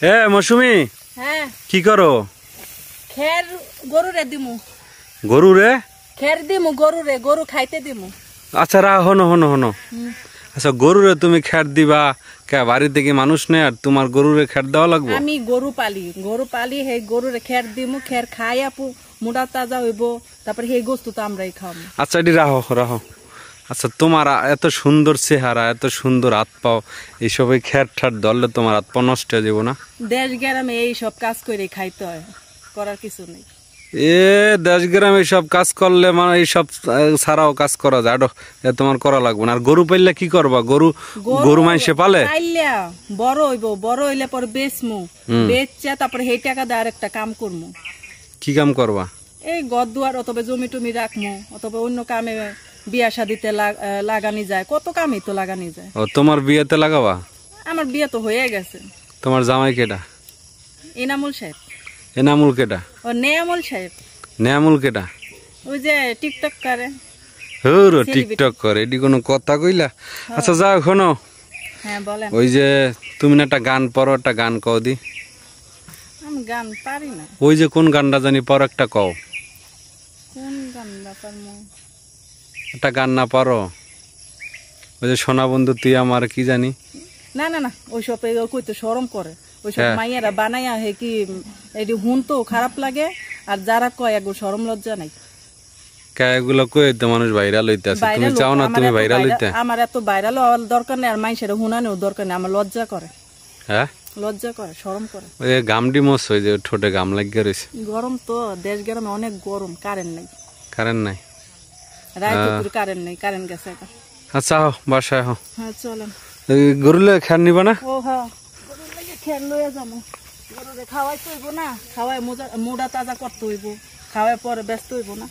এ মৌসুমী, হ্যাঁ কি করো? খের গরুরে দিমু। গরু রে? খের দিমু গরুরে, গরু খাইতে দিমু। আচ্ছা রা হনো হনো হনো আচ্ছা গরুরে তুমি খের দিবা কে? বাড়িতে কি মানুষ নেই আর তোমার গরুরে খের দেওয়া লাগবে? আমি গরু পালি হে গরুরে খের দিমু। খের খাই আপু মুডা তাজা হইব, তারপরে হে গোস্ত তো আমরাই খাবো। আচ্ছা এটি রাহো রাহো। আচ্ছা তোমার এত সুন্দর চেহারা, এত সুন্দর হাত পাও, এইসব খের ঠার ধরলে তোমার হাত পা নষ্ট হয়ে যাবো না? দেশ গ্রামে এই সব কাজ করে খাইতে হয়, করার কিছু নেই। এ দেশ গ্রামে সব কাজ করলে মানে এইসব ছাড়াও কাজ করা যায়, তোমার করা লাগবে না। আর গরু পাইলে কি করবা? গরু মাইসে পালে বড় হইব, বড় হইলে পরে বেচমু, বেচা তারপরে সেই টাকা দিয়ে আরেকটা কাম করমু। কি কাম করবা? এই ঘর দুয়ার অথবা জমি টমি রাখমু, অথবা অন্য কামে বিয়া শাদিতে লাগানি যায়, কত কামই তো লাগানি যায়। ও তোমার বিয়েতে লাগাবা? আমার বিয়ে তো হয়ে গেছে। তোমার জামাই কেডা? ইনামুল সাহেব। এনামুল কেডা? ও নেয়ামুল সাহেব। নেয়ামুল কেডা? ওই যে টিকটক করে। হুরো টিকটক করে, এটি কোনো কথা কইলা? আচ্ছা যাও শোনো, হ্যাঁ বলেন। ওই যে তুমি না একটা গান পড়ো, একটা গান কও দি। আমি গান পারি না। ওই যে কোন গানটা জানি পড়ো, একটা কও। কোন গানটা পারমু? একটা গান না পারো? ওই যে সোনা বন্ধু তুই আমার কি জানি। না না না, ওইসব কইতে শরম করে। ওইসব মাইয়ারা বানাইয়া হে কি এটি হুন তো খারাপ লাগে, আর যারা কয় এগো শরম লজ্জা নাই। এগুলো কই তো মানুষ ভাইরাল হইতে আছে, তুমি চাও না তুমি ভাইরাল হইতে? আমার এত ভাইরাল হওয়ার দরকার নেই, আর মাইসের হুনানেও দরকার নেই। আমার লজ্জা করে। হ্যাঁ লজ্জা করে, শরম করে। ওই গামডি মোস হই যে ঠোঁটে গাম লাগিয়ে রয়েছে। গরম তো দেশ গ্রামে অনেক গরম, কারেন্ট নেই। কারেন্ট নাই? রায়পুর কারেন্ট নেই, কারেন্ট গেছে। আচ্ছা হো বাসায় হো। হ্যাঁ চলেন। গরুলে খের নিবা না? ও হ্যাঁ, গরুলে খের লইয়া যাবো। গরুরে খাওয়াইতে হইব না, খাওয়াই মোড়া তাজা করতে হইব, খাওয়াই পরে ব্যস্ত হইব না।